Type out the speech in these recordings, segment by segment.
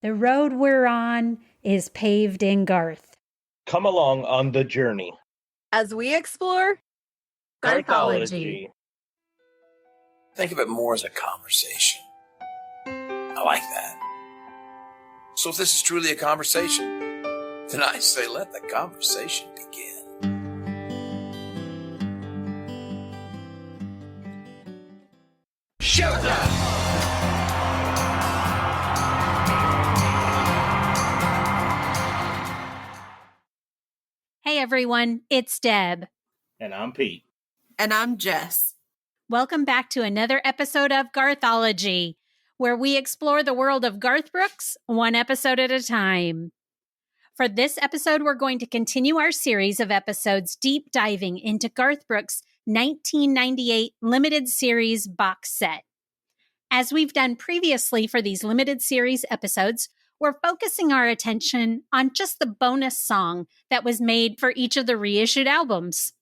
The road we're on is paved in Garth. Come along on the journey as we explore Garthology. Think of it more as a conversation. I like that. So if this is truly a conversation, then I say let the conversation begin. Showtime! Hey everyone, it's Deb. And I'm Pete. And I'm Jess. Welcome back to another episode of Garthology, where we explore the world of Garth Brooks one episode at a time. For this episode, we're going to continue our series of episodes deep diving into Garth Brooks' 1998 limited series box set. As we've done previously for these limited series episodes, we're focusing our attention on just the bonus song that was made for each of the reissued albums.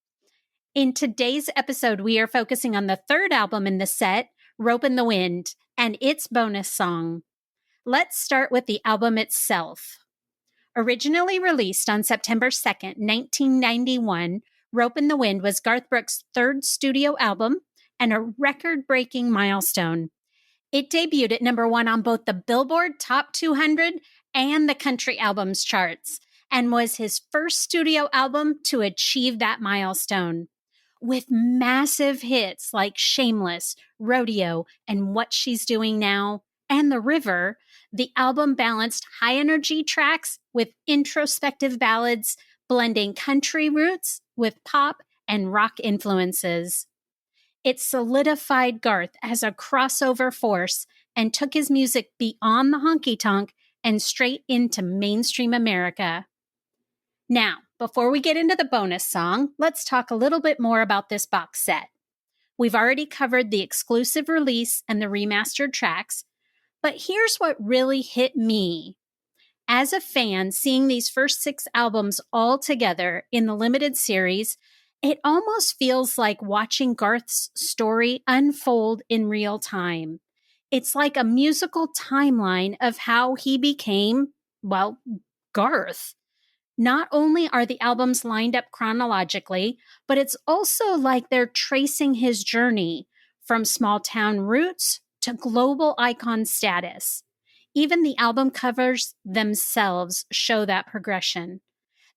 In today's episode, we are focusing on the third album in the set, Ropin the Wind, and its bonus song. Let's start with the album itself. Originally released on September 2nd, 1991, Ropin the Wind was Garth Brooks' third studio album and a record-breaking milestone. It debuted at number 1 on both the Billboard Top 200 and the Country Albums charts, and was his first studio album to achieve that milestone. With massive hits like Shameless, Rodeo, and What She's Doing Now, and The River, the album balanced high-energy tracks with introspective ballads, blending country roots with pop and rock influences. It solidified Garth as a crossover force and took his music beyond the honky-tonk and straight into mainstream America. Now, before we get into the bonus song, let's talk a little bit more about this box set. We've already covered the exclusive release and the remastered tracks, but here's what really hit me. As a fan, seeing these first 6 albums all together in the limited series, it almost feels like watching Garth's story unfold in real time. It's like a musical timeline of how he became, well, Garth. Not only are the albums lined up chronologically, but it's also like they're tracing his journey from small town roots to global icon status. Even the album covers themselves show that progression.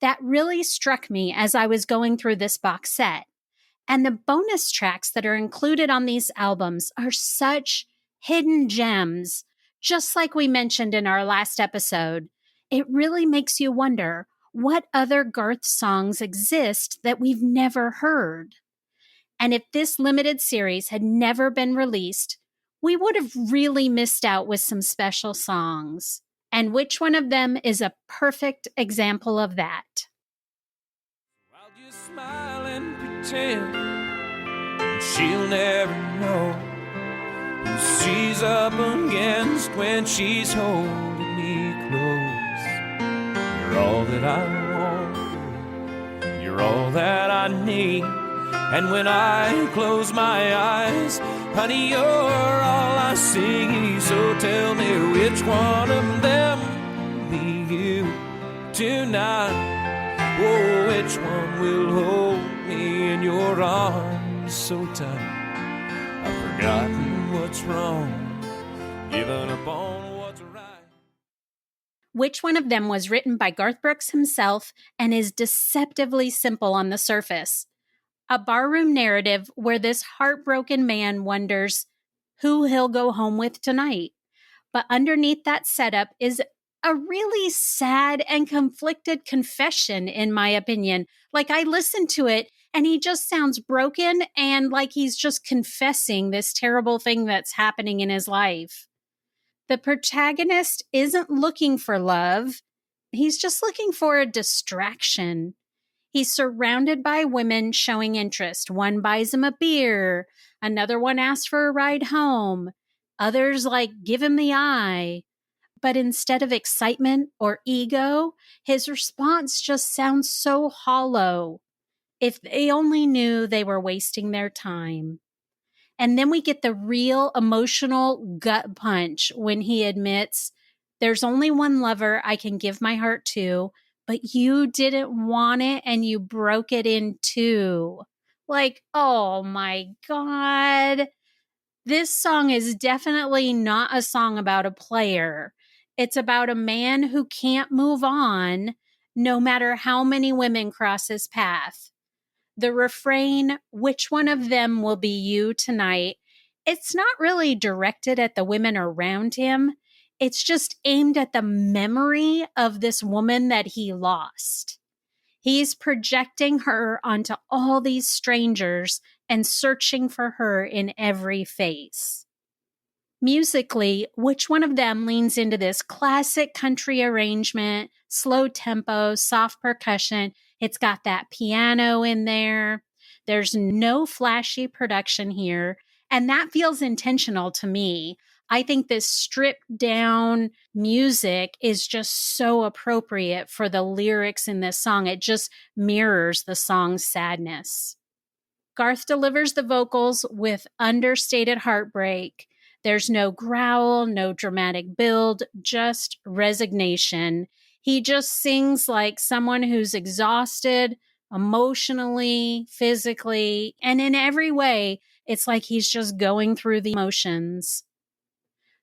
That really struck me as I was going through this box set. And the bonus tracks that are included on these albums are such hidden gems, just like we mentioned in our last episode. It really makes you wonder, what other Garth songs exist that we've never heard? And if this limited series had never been released, we would have really missed out with some special songs. And which one of them is a perfect example of that? I'll just smile and pretend she'll never know who she's up against when she's holding me close. You're all that I want, you're all that I need. And when I close my eyes, honey, you're all I see. So tell me which one of them will be you tonight. Oh, which one will hold me in your arms so tight? I've forgotten what's wrong, given up on what's right. Which one of them was written by Garth Brooks himself and is deceptively simple on the surface. A barroom narrative where this heartbroken man wonders who he'll go home with tonight. But underneath that setup is a really sad and conflicted confession, in my opinion. Like, I listened to it and he just sounds broken and like he's just confessing this terrible thing that's happening in his life. The protagonist isn't looking for love. He's just looking for a distraction. He's surrounded by women showing interest. One buys him a beer. Another one asks for a ride home. Others give him the eye. But instead of excitement or ego, his response just sounds so hollow. If they only knew they were wasting their time. And then we get the real emotional gut punch when he admits, There's only one lover I can give my heart to, but you didn't want it and you broke it in two. Like, oh my God. This song is definitely not a song about a player. It's about a man who can't move on no matter how many women cross his path. The refrain, which one of them will be you tonight? It's not really directed at the women around him. It's just aimed at the memory of this woman that he lost. He's projecting her onto all these strangers and searching for her in every face. Musically, which one of them leans into this classic country arrangement, slow tempo, soft percussion? It's got that piano in there. There's no flashy production here, and that feels intentional to me. I think this stripped down music is just so appropriate for the lyrics in this song. It just mirrors the song's sadness. Garth delivers the vocals with understated heartbreak. There's no growl, no dramatic build, just resignation. He just sings like someone who's exhausted emotionally, physically, and in every way. It's like he's just going through the emotions.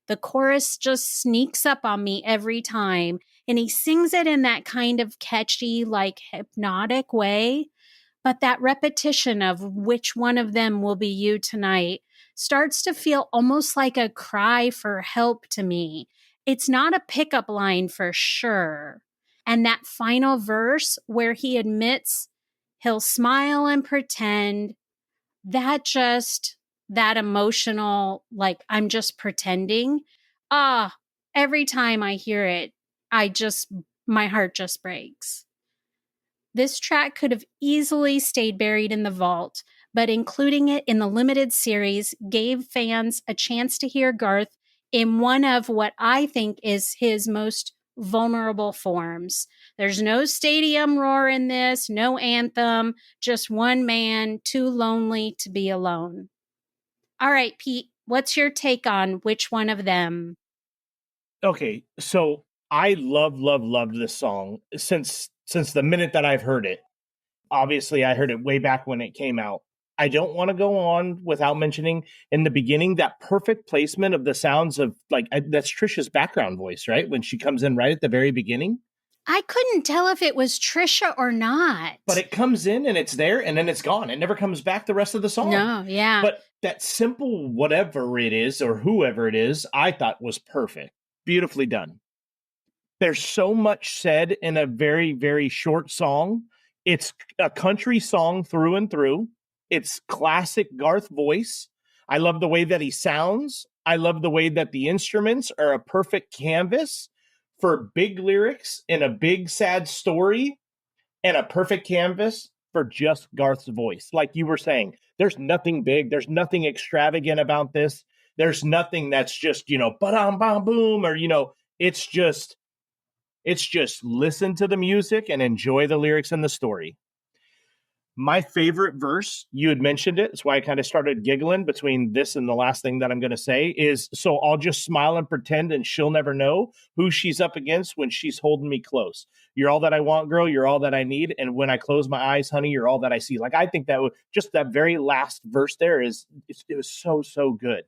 The chorus just sneaks up on me every time, and he sings it in that kind of catchy, like hypnotic way. But that repetition of which one of them will be you tonight starts to feel almost like a cry for help to me. It's not a pickup line for sure. And that final verse where he admits he'll smile and pretend, that emotional, like, I'm just pretending. Every time I hear it, my heart just breaks. This track could have easily stayed buried in the vault, but including it in the limited series gave fans a chance to hear Garth in one of what I think is his most vulnerable forms. There's no stadium roar in this, no anthem, just one man too lonely to be alone. All right, Pete, what's your take on which one of them? Okay, so I loved this song since the minute that I've heard it. Obviously, I heard it way back when it came out. I don't want to go on without mentioning in the beginning that perfect placement of the sounds of, like, that's Trisha's background voice, right? When she comes in right at the very beginning. I couldn't tell if it was Trisha or not. But it comes in and it's there and then it's gone. It never comes back the rest of the song. No, yeah. But that simple whatever it is or whoever it is, I thought was perfect. Beautifully done. There's so much said in a very, very short song. It's a country song through and through. It's classic Garth voice. I love the way that he sounds. I love the way that the instruments are a perfect canvas for big lyrics in a big, sad story, and a perfect canvas for just Garth's voice. Like you were saying, there's nothing big. There's nothing extravagant about this. There's nothing that's just, ba-dum, bam, boom, or, it's just listen to the music and enjoy the lyrics and the story. My favorite verse, you had mentioned it. That's why I kind of started giggling between this and the last thing that I'm going to say is, so I'll just smile and pretend and she'll never know who she's up against when she's holding me close. You're all that I want, girl. You're all that I need. And when I close my eyes, honey, you're all that I see. Like, I think that just that very last verse there it was so, so good.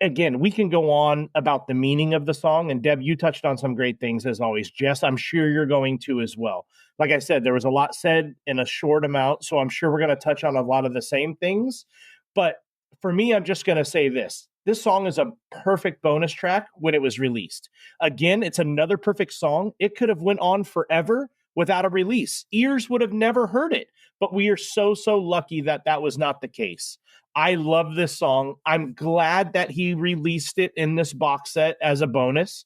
Again, we can go on about the meaning of the song. And Deb, you touched on some great things as always. Jess, I'm sure you're going to as well. Like I said, there was a lot said in a short amount, so I'm sure we're going to touch on a lot of the same things. But for me, I'm just going to say this. This song is a perfect bonus track when it was released. Again, it's another perfect song. It could have went on forever without a release. Ears would have never heard it. But we are so, so lucky that that was not the case. I love this song. I'm glad that he released it in this box set as a bonus.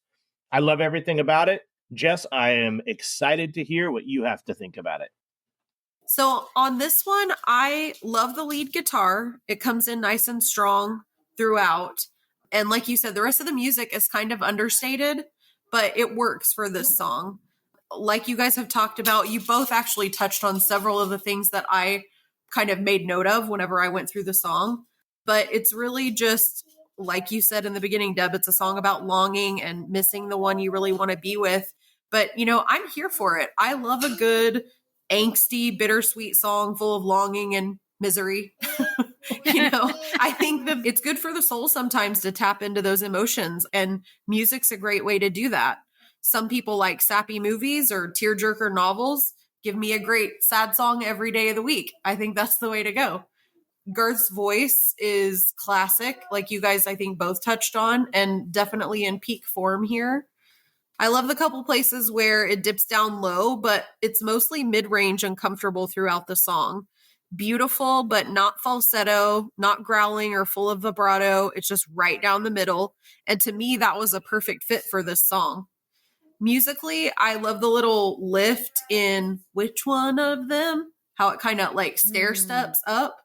I love everything about it. Jess, I am excited to hear what you have to think about it. So on this one, I love the lead guitar. It comes in nice and strong throughout. And like you said, the rest of the music is kind of understated, but it works for this song. Like you guys have talked about, you both actually touched on several of the things that I kind of made note of whenever I went through the song. But it's really just like you said in the beginning, Deb, it's a song about longing and missing the one you really want to be with. But, I'm here for it. I love a good angsty, bittersweet song full of longing and misery. I think that it's good for the soul sometimes to tap into those emotions, and music's a great way to do that. Some people like sappy movies or tearjerker novels. Give me a great sad song every day of the week. I think that's the way to go. Garth's voice is classic, like you guys, I think, both touched on, and definitely in peak form here. I love the couple places where it dips down low, but it's mostly mid-range and comfortable throughout the song. Beautiful, but not falsetto, not growling or full of vibrato. It's just right down the middle. And to me, that was a perfect fit for this song. Musically, I love the little lift in Which One of Them? How it kind of like stair steps up.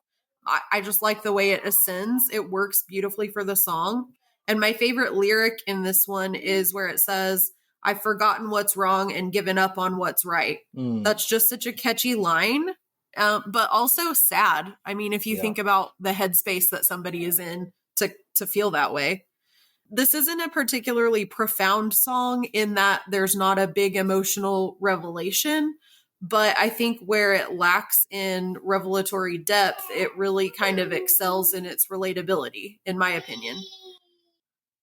I just like the way it ascends. It works beautifully for the song. And my favorite lyric in this one is where it says, I've forgotten what's wrong and given up on what's right. That's just such a catchy line, but also sad. I mean, if you think about the headspace that somebody is in to feel that way. This isn't a particularly profound song in that there's not a big emotional revelation, but I think where it lacks in revelatory depth, it really kind of excels in its relatability, in my opinion.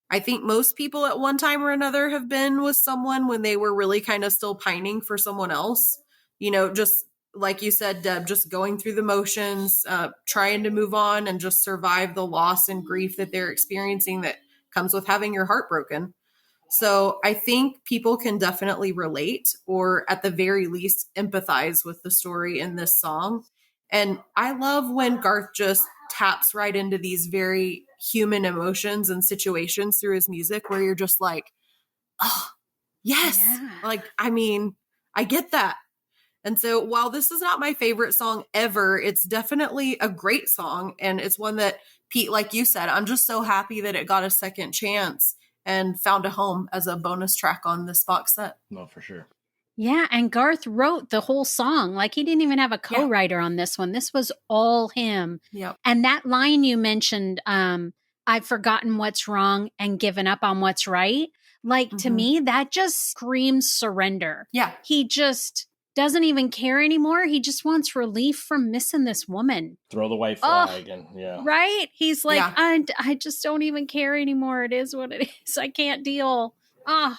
I think most people at one time or another have been with someone when they were really kind of still pining for someone else. Just like you said, Deb, just going through the motions, trying to move on and just survive the loss and grief that they're experiencing that comes with having your heart broken. So I think people can definitely relate, or at the very least empathize with the story in this song. And I love when Garth just taps right into these very human emotions and situations through his music where you're just like, oh, yes. Yeah. Like, I mean, I get that. And so while this is not my favorite song ever, it's definitely a great song. And it's one that, Pete, like you said, I'm just so happy that it got a second chance and found a home as a bonus track on this box set. No, for sure. Yeah, and Garth wrote the whole song. Like, he didn't even have a co-writer on this one. This was all him. Yep. And that line you mentioned, I've forgotten what's wrong and given up on what's right. Like, to me, that just screams surrender. Yeah. He just doesn't even care anymore. He just wants relief from missing this woman. Throw the white flag and Right? He's like, I just don't even care anymore. It is what it is. I can't deal.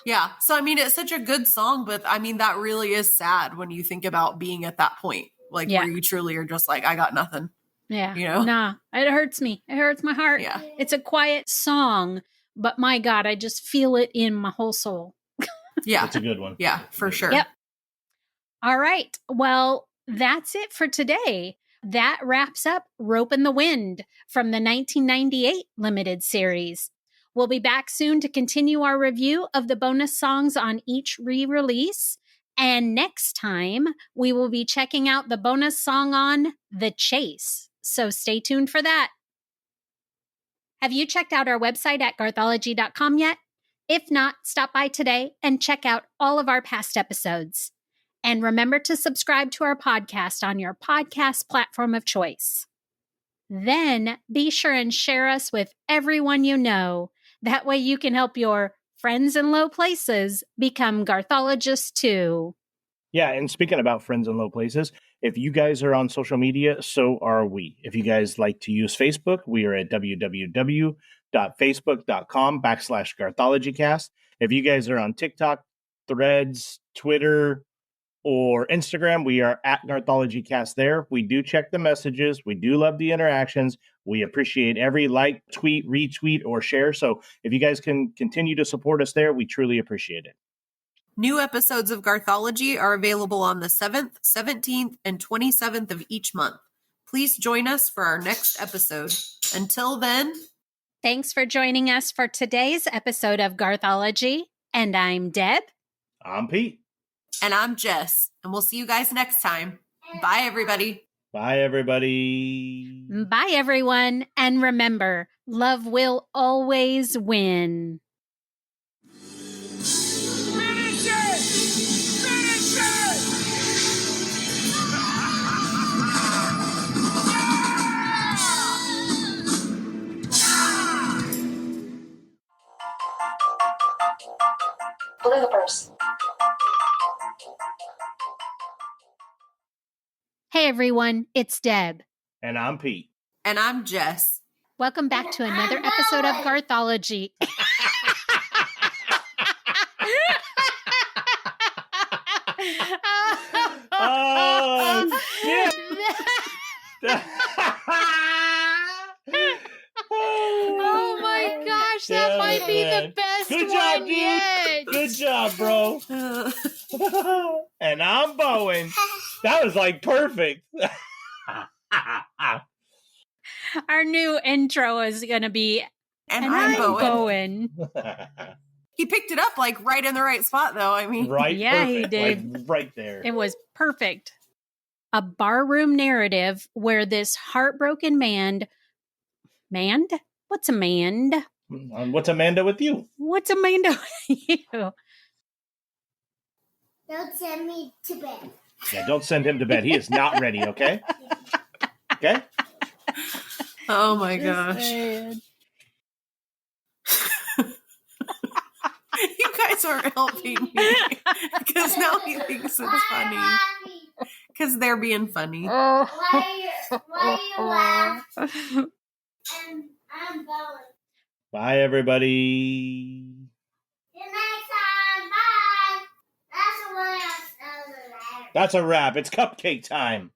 Yeah. So, I mean, it's such a good song, but I mean, that really is sad when you think about being at that point, like where you truly are just like, I got nothing. Yeah. Nah, it hurts me. It hurts my heart. Yeah. It's a quiet song, but my God, I just feel it in my whole soul. Yeah. It's a good one. Yeah, for sure. Yep. All right. Well, that's it for today. That wraps up Ropin the Wind from the 1998 limited series. We'll be back soon to continue our review of the bonus songs on each re-release. And next time, we will be checking out the bonus song on The Chase. So stay tuned for that. Have you checked out our website at garthology.com yet? If not, stop by today and check out all of our past episodes. And remember to subscribe to our podcast on your podcast platform of choice. Then be sure and share us with everyone you know. That way you can help your friends in low places become Garthologists too. Yeah, and speaking about friends in low places, if you guys are on social media, so are we. If you guys like to use Facebook, we are at www.facebook.com/GarthologyCast. If you guys are on TikTok, Threads, Twitter, or Instagram, we are at GarthologyCast there. We do check the messages. We do love the interactions. We appreciate every like, tweet, retweet, or share. So if you guys can continue to support us there, we truly appreciate it. New episodes of Garthology are available on the 7th, 17th, and 27th of each month. Please join us for our next episode. Until then, thanks for joining us for today's episode of Garthology. And I'm Deb. I'm Pete. And I'm Jess. And we'll see you guys next time. Bye, everybody. Bye, everybody. Bye, everyone. And remember, love will always win. Finish it! Finish it! bloopers. Hey everyone, it's Deb. And I'm Pete. And I'm Jess. Welcome back to another episode of Garthology. Oh, shit. Oh my gosh, that Damn might it, be man. the best Good one job, dude. yet. Good job, bro. And I'm Bowen. That was like perfect. Our new intro is going to be, And and I'm I'm Bowen. Bowen. He picked it up like right in the right spot, though. I mean, Right, Yeah, he perfect. did. Like right there. It was perfect. A barroom narrative where this heartbroken man, What's a man? What's Amanda with you? What's Amanda with you? Don't send me to bed. Yeah, don't send him to bed. He is not ready, okay? Okay? oh my gosh. Man. You guys aren't helping me because now he thinks it's funny because they're being funny. Oh. Why you laugh? And I'm going. Bye, everybody. Good next time. Bye. That's a wrap. That's a wrap. It's cupcake time.